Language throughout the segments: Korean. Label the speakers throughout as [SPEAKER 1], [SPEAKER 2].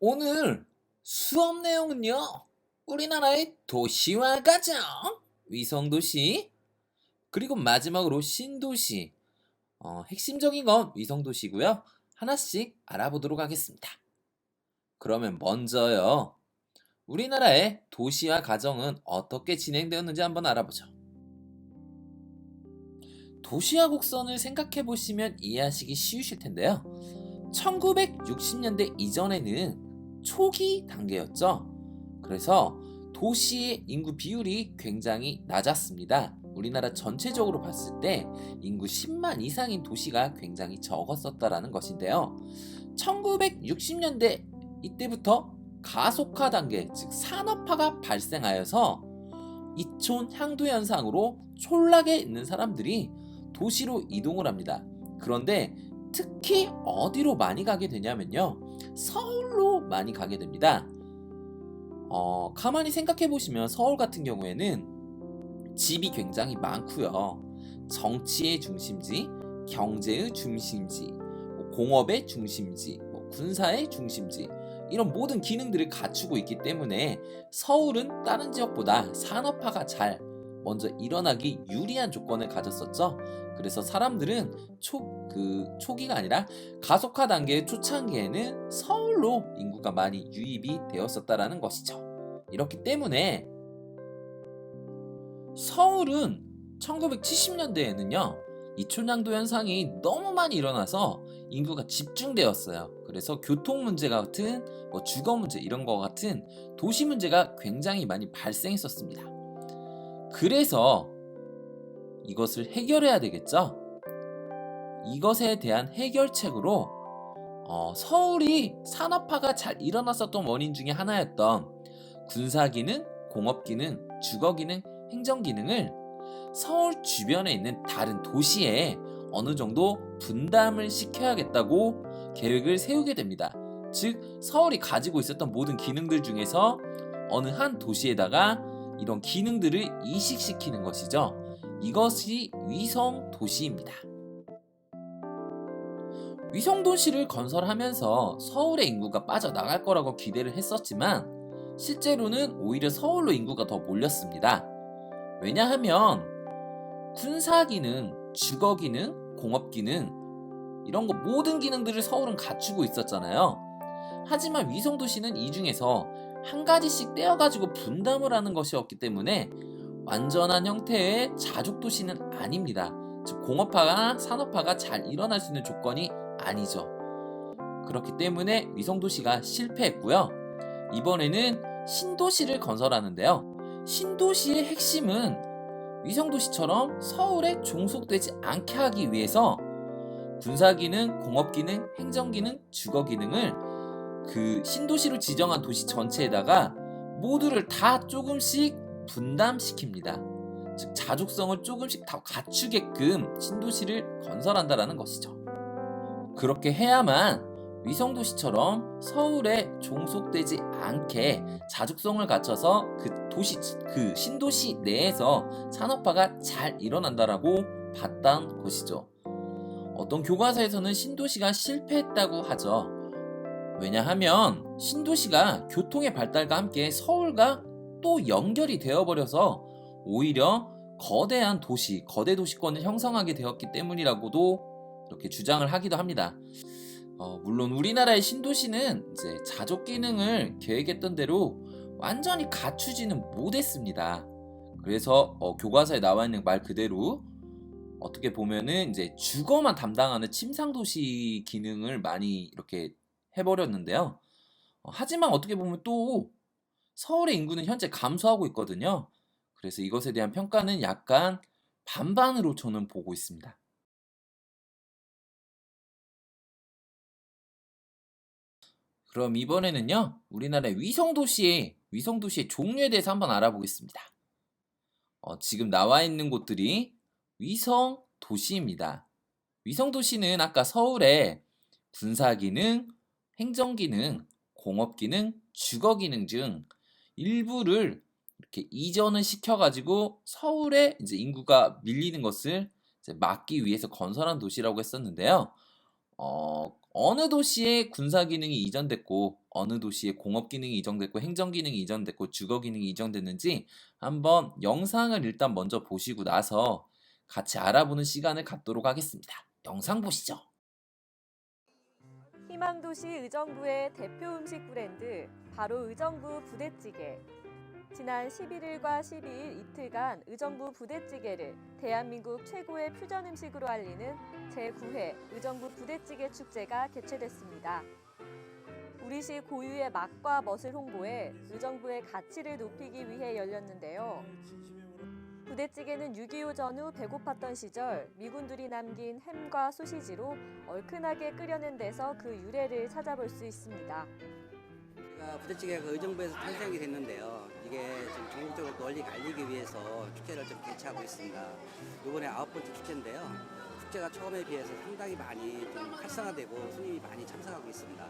[SPEAKER 1] 오늘 수업 내용은요, 우리나라의 도시와 가정, 위성도시, 그리고 마지막으로 신도시, 핵심적인 건 위성도시고요. 하나씩 알아보도록 하겠습니다. 그러면 먼저요, 우리나라의 도시와 가정은 어떻게 진행되었는지 한번 알아보죠. 도시와 곡선을 생각해 보시면 이해하시기 쉬우실 텐데요. 1960년대 이전에는 초기 단계였죠. 그래서 도시의 인구 비율이 굉장히 낮았습니다. 우리나라 전체적으로 봤을 때 인구 10만 이상인 도시가 굉장히 적었었다라는 것인데요. 1960년대 이때부터 가속화 단계, 즉 산업화가 발생하여서 이촌 향도 현상으로 촌락에 있는 사람들이 도시로 이동을 합니다. 그런데 특히 어디로 많이 가게 되냐면요, 서울로 많이 가게 됩니다. 가만히 생각해 보시면 서울 같은 경우에는 집이 굉장히 많고요. 정치의 중심지, 경제의 중심지, 공업의 중심지, 군사의 중심지, 이런 모든 기능들을 갖추고 있기 때문에 서울은 다른 지역보다 산업화가 잘 먼저 일어나기 유리한 조건을 가졌었죠. 그래서 사람들은 초기가 아니라 가속화 단계의 초창기에는 서울로 인구가 많이 유입이 되었었다라는 것이죠. 이렇기 때문에 서울은 1970년대에는요, 이촌양도 현상이 너무 많이 일어나서 인구가 집중되었어요. 그래서 교통 문제 같은 주거 문제 이런 거 같은 도시 문제가 굉장히 많이 발생했었습니다. 그래서 이것을 해결해야 되겠죠. 이것에 대한 해결책으로 서울이 산업화가 잘 일어났었던 원인 중에 하나였던 군사기능, 공업기능, 주거기능, 행정기능을 서울 주변에 있는 다른 도시에 어느 정도 분담을 시켜야겠다고 계획을 세우게 됩니다. 즉, 서울이 가지고 있었던 모든 기능들 중에서 어느 한 도시에다가 이런 기능들을 이식시키는 것이죠. 이것이 위성도시입니다. 위성도시를 건설하면서 서울의 인구가 빠져나갈 거라고 기대를 했었지만 실제로는 오히려 서울로 인구가 더 몰렸습니다. 왜냐하면 군사기능, 주거기능, 공업기능 이런 거 모든 기능들을 서울은 갖추고 있었잖아요. 하지만 위성도시는 이 중에서 한 가지씩 떼어가지고 분담을 하는 것이었기 때문에 완전한 형태의 자족도시는 아닙니다. 즉 공업화가 산업화가 잘 일어날 수 있는 조건이 아니죠. 그렇기 때문에 위성도시가 실패했고요. 이번에는 신도시를 건설하는데요. 신도시의 핵심은 위성도시처럼 서울에 종속되지 않게 하기 위해서 군사기능, 공업기능, 행정기능, 주거기능을 그 신도시로 지정한 도시 전체에다가 모두를 다 조금씩 분담시킵니다. 즉 자족성을 조금씩 다 갖추게끔 신도시를 건설한다라는 것이죠. 그렇게 해야만 위성도시처럼 서울에 종속되지 않게 자족성을 갖춰서 그 신도시 내에서 산업화가 잘 일어난다라고 봤던 것이죠. 어떤 교과서에서는 신도시가 실패했다고 하죠. 왜냐하면 신도시가 교통의 발달과 함께 서울과 또 연결이 되어버려서 오히려 거대한 도시, 거대 도시권을 형성하게 되었기 때문이라고도 이렇게 주장을 하기도 합니다. 물론 우리나라의 신도시는 이제 자족 기능을 계획했던 대로 완전히 갖추지는 못했습니다. 그래서 교과서에 나와 있는 말 그대로 어떻게 보면은 이제 주거만 담당하는 침상도시 기능을 많이 이렇게 해버렸는데요. 하지만 어떻게 보면 또 서울의 인구는 현재 감소하고 있거든요. 그래서 이것에 대한 평가는 약간 반반으로 저는 보고 있습니다. 그럼 이번에는요, 우리나라의 위성도시의 종류에 대해서 한번 알아보겠습니다. 지금 나와 있는 곳들이 위성도시입니다. 위성도시는 아까 서울에 군사기능, 행정기능, 공업기능, 주거기능 중 일부를 이렇게 이전을 시켜가지고 서울에 이제 인구가 밀리는 것을 이제 막기 위해서 건설한 도시라고 했었는데요. 어느 도시에 군사 기능이 이전됐고 어느 도시에 공업 기능이 이전됐고 행정 기능이 이전됐고 주거 기능이 이전됐는지 한번 영상을 일단 먼저 보시고 나서 같이 알아보는 시간을 갖도록 하겠습니다. 영상 보시죠.
[SPEAKER 2] 희망도시 의정부의 대표 음식 브랜드 바로 의정부 부대찌개. 지난 11일과 12일 이틀간 의정부 부대찌개를 대한민국 최고의 퓨전 음식으로 알리는 제9회 의정부 부대찌개 축제가 개최됐습니다. 우리시 고유의 맛과 멋을 홍보해 의정부의 가치를 높이기 위해 열렸는데요. 부대찌개는 6.25 전후 배고팠던 시절 미군들이 남긴 햄과 소시지로 얼큰하게 끓여낸 데서 그 유래를 찾아볼 수 있습니다.
[SPEAKER 3] 부대찌개가 의정부에서 탄생이 됐는데요. 이게 지금 전국적으로 널리 알리기 위해서 축제를 좀 개최하고 있습니다. 이번에 9번째 축제인데요. 축제가 처음에 비해서 상당히 많이 좀 활성화되고 손님이 많이 참석하고 있습니다.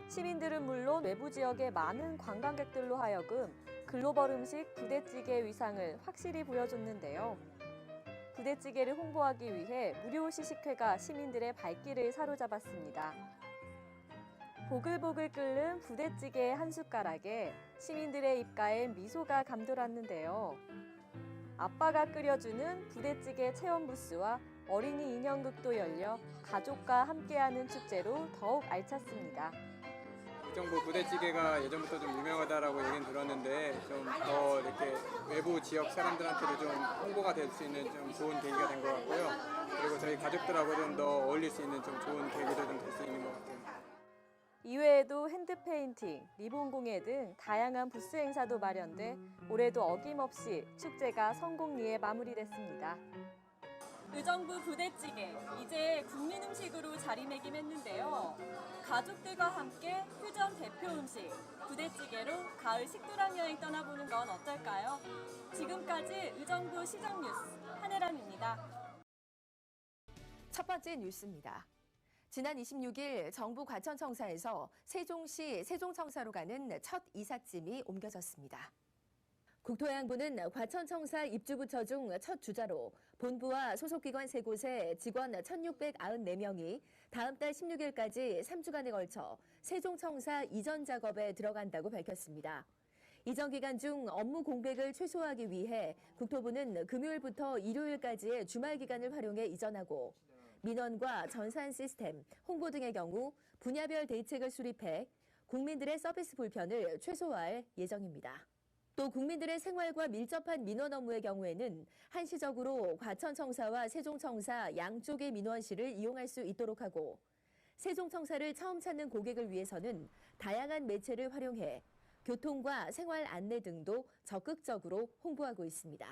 [SPEAKER 2] 시민들은 물론 외부 지역의 많은 관광객들로 하여금 글로벌 음식 부대찌개 위상을 확실히 보여줬는데요. 부대찌개를 홍보하기 위해 무료 시식회가 시민들의 발길을 사로잡았습니다. 보글보글 끓는 부대찌개 한 숟가락에 시민들의 입가엔 미소가 감돌았는데요. 아빠가 끓여주는 부대찌개 체험 부스와 어린이 인형극도 열려 가족과 함께하는 축제로 더욱 알찼습니다.
[SPEAKER 4] 의정부 부대찌개가 예전부터 좀 유명하다라고 얘기는 들었는데 좀 더 이렇게 외부 지역 사람들한테도 좀 홍보가 될 수 있는 좀 좋은 계기가 된 것 같고요. 그리고 저희 가족들하고 좀 더 어울릴 수 있는 좀 좋은 계기도 좀 될 수 있는 것 같아요.
[SPEAKER 2] 이외에도 핸드페인팅, 리본 공예 등 다양한 부스 행사도 마련돼 올해도 어김없이 축제가 성공리에 마무리됐습니다. 의정부 부대찌개, 이제 국민 음식으로 자리매김했는데요. 가족들과 함께 퓨전 대표 음식, 부대찌개로 가을 식도락 여행 떠나보는 건 어떨까요? 지금까지 의정부 시정뉴스 한혜람입니다.
[SPEAKER 5] 첫 번째 뉴스입니다. 지난 26일 정부 과천청사에서 세종시 세종청사로 가는 첫 이삿짐이 옮겨졌습니다. 국토해양부는 과천청사 입주부처 중 첫 주자로 본부와 소속기관 3곳에 직원 1,694명이 다음 달 16일까지 3주간에 걸쳐 세종청사 이전 작업에 들어간다고 밝혔습니다. 이전 기간 중 업무 공백을 최소화하기 위해 국토부는 금요일부터 일요일까지의 주말 기간을 활용해 이전하고 민원과 전산 시스템, 홍보 등의 경우 분야별 대책을 수립해 국민들의 서비스 불편을 최소화할 예정입니다. 또 국민들의 생활과 밀접한 민원 업무의 경우에는 한시적으로 과천청사와 세종청사 양쪽의 민원실을 이용할 수 있도록 하고 세종청사를 처음 찾는 고객을 위해서는 다양한 매체를 활용해 교통과 생활 안내 등도 적극적으로 홍보하고 있습니다.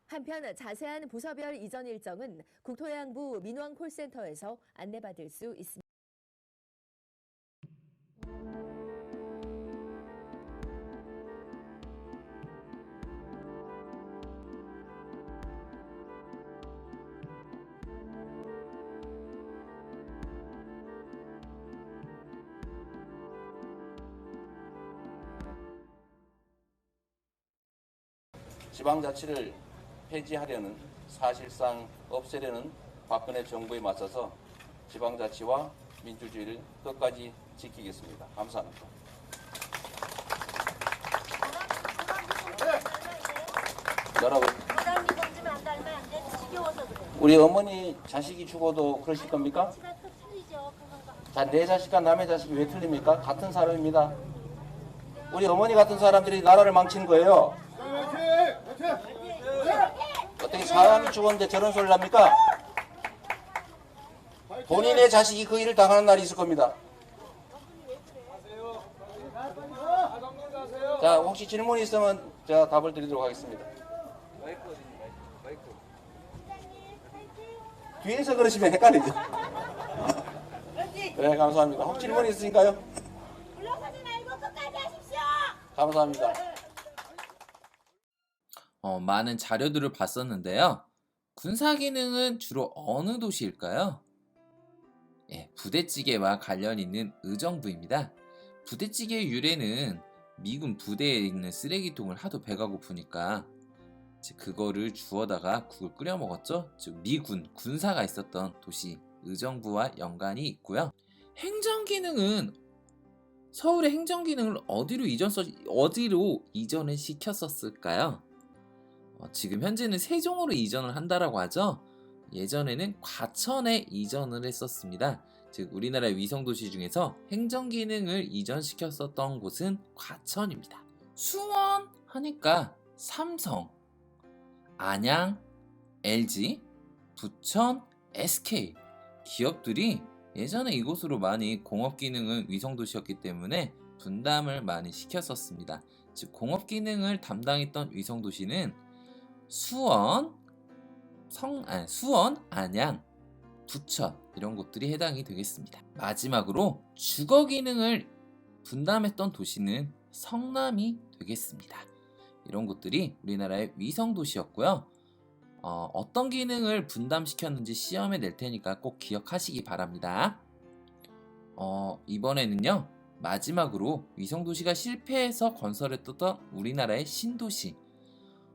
[SPEAKER 5] 한편 자세한 부서별 이전 일정은 국토해양부 민원 콜센터에서 안내받을 수 있습니다.
[SPEAKER 6] 지방자치를 폐지하려는, 사실상 없애려는 박근혜 정부에 맞서서 지방자치와 민주주의를 끝까지 지키겠습니다. 감사합니다. 뭐라고? 우리 어머니 자식이 죽어도 그러실 겁니까? 자, 내 자식과 남의 자식이 왜 틀립니까? 같은 사람입니다. 우리 어머니 같은 사람들이 나라를 망치는 거예요. 어떻게 사람이 죽었는데 저런 소리를 합니까? 본인의 자식이 그 일을 당하는 날이 있을 겁니다. 자, 혹시 질문이 있으면 제가 답을 드리도록 하겠습니다. 뒤에서 그러시면 헷갈리죠. 네, 감사합니다. 혹시 질문 있으신가요?
[SPEAKER 7] 물러서지 말고 끝까지 하십시오.
[SPEAKER 6] 감사합니다.
[SPEAKER 1] 많은 자료들을 봤었는데요. 군사 기능은 주로 어느 도시일까요? 예, 부대찌개와 관련 있는 의정부입니다. 부대찌개의 유래는 미군 부대에 있는 쓰레기통을 하도 배가 고프니까 그거를 주워다가 국을 끓여 먹었죠. 즉 미군, 군사가 있었던 도시 의정부와 연관이 있고요. 행정기능은 서울의 행정기능을 어디로 이전을 시켰었을까요? 지금 현재는 세종으로 이전을 한다라고 하죠. 예전에는 과천에 이전을 했었습니다. 즉 우리나라의 위성도시 중에서 행정기능을 이전시켰었던 곳은 과천입니다. 수원 하니까 삼성, 안양, LG, 부천, SK 기업들이 예전에 이곳으로 많이 공업기능은 위성도시였기 때문에 분담을 많이 시켰었습니다. 즉 공업기능을 담당했던 위성도시는 수원, 안양, 부천 이런 곳들이 해당이 되겠습니다. 마지막으로 주거 기능을 분담했던 도시는 성남이 되겠습니다. 이런 곳들이 우리나라의 위성 도시였고요. 어떤 기능을 분담시켰는지 시험에 낼 테니까 꼭 기억하시기 바랍니다. 이번에는요, 마지막으로 위성 도시가 실패해서 건설했던 우리나라의 신도시.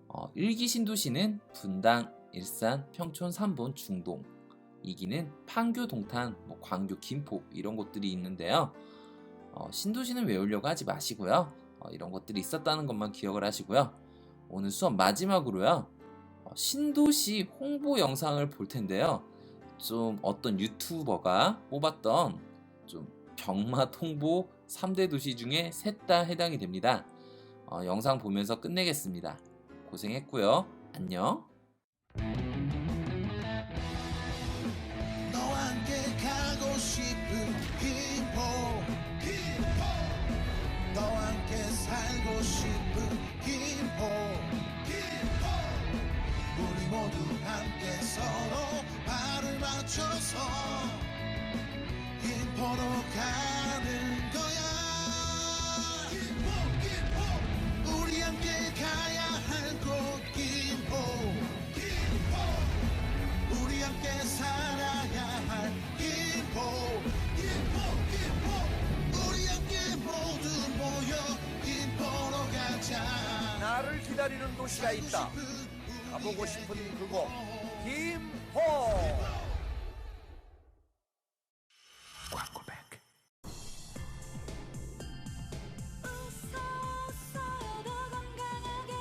[SPEAKER 1] 1기 신도시는 분당, 일산, 평촌, 삼본, 중동. 2기는 판교, 동탄, 광교, 김포 이런 곳들이 있는데요. 신도시는 외우려고 하지 마시고요. 이런 것들이 있었다는 것만 기억을 하시고요. 오늘 수업 마지막으로요. 신도시 홍보 영상을 볼 텐데요. 좀 어떤 유튜버가 뽑았던 좀 병맛 홍보 3대 도시 중에 셋 다 해당이 됩니다. 영상 보면서 끝내겠습니다. 고생했고요. 안녕.
[SPEAKER 8] 너와 함께 가고 싶은 김포 너와 함께 살고 싶은 김포 우리 모두 함께 서로 발을 맞춰서 김포로 가는 거야 우리 함께 가야 할 곳 김포 우리 함께 살아야 할 김포 우리 함께 모두 모여 김포로 가자
[SPEAKER 9] 나를 기다리는 도시가 있다. 가보고 싶은 그곳 김포.
[SPEAKER 7] 웃어도 건강하게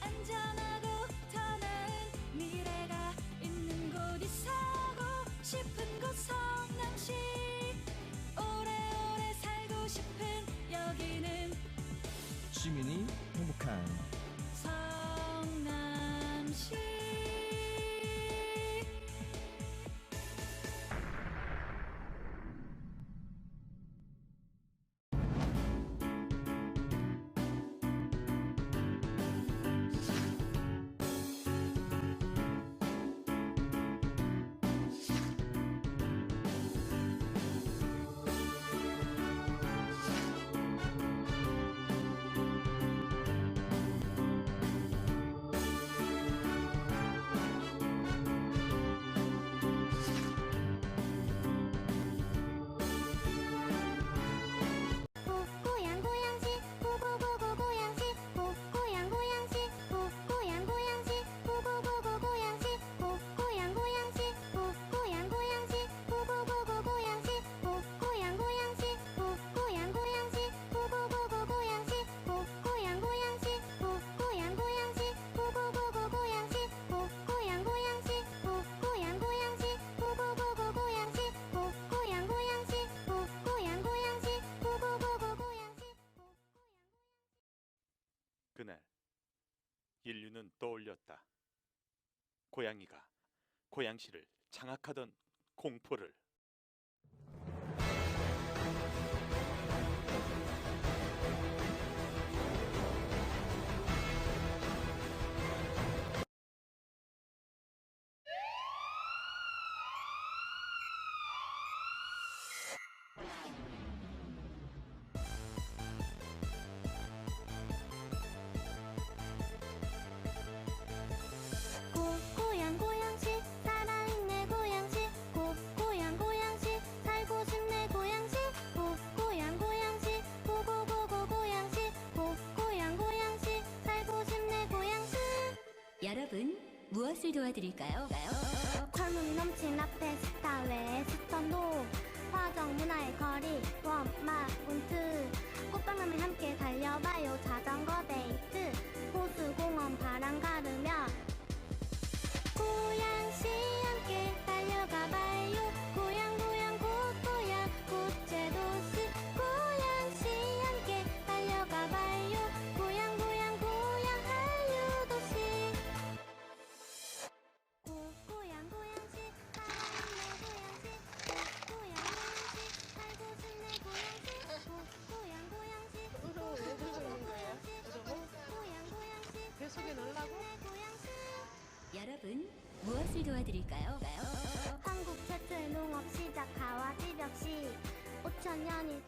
[SPEAKER 7] 안전하고 더 나은 미래가 있는 곳이 사고 싶은 곳 성남시 오래오래 살고 싶은 여기는
[SPEAKER 10] 시민이 행복한
[SPEAKER 7] 성남시 고향 고양시 고고고고 고양시 고향 고양시 고향 고양시 고고고고 고양시 고향 고양시 고향 고양시 고고고고 고양시 고향 고양시 고향 고양시 고고고고 고양시 고향 고양시 고향 고양시 고고고고 고양시 고향 고양시 고향 고양시 고고고고 고양시 고향 고양시 고향 고양시 고고고고 고양시
[SPEAKER 11] 그날 인류는 떠올렸다. 고양이가 고양시를 장악하던 공포를.
[SPEAKER 7] 고향 고양시 살아있네 고양시 고향 고양시 살고 싶네 고양시 고향 고양시 고고고고 고양시 고향 고양시 살고 싶네 고양시
[SPEAKER 12] 여러분, 무엇을 도와드릴까요?
[SPEAKER 7] 젊음이 넘친 라페스타
[SPEAKER 12] 거리 원마 문트 꽃방울만 함께 달려봐요 자전거 데이트 호수공원 바람 가르며 고양시 함께 달려가봐요 고양 고양 고고양 국제도시 고양시 함께 달려가봐요 고양 고양 고양 한류도시 고양 고양시 사랑내 고양시 고양 고양시 살고 싶네 고양시 고양 고양시
[SPEAKER 13] 왜 들고 있는 거예요?
[SPEAKER 12] 고양 고양시
[SPEAKER 13] 뱃속에 넣으려고?
[SPEAKER 14] 여러분, 무엇을 도와드릴까요?
[SPEAKER 12] 한국 최초의 농업 시작 가와집 역시 5,000년이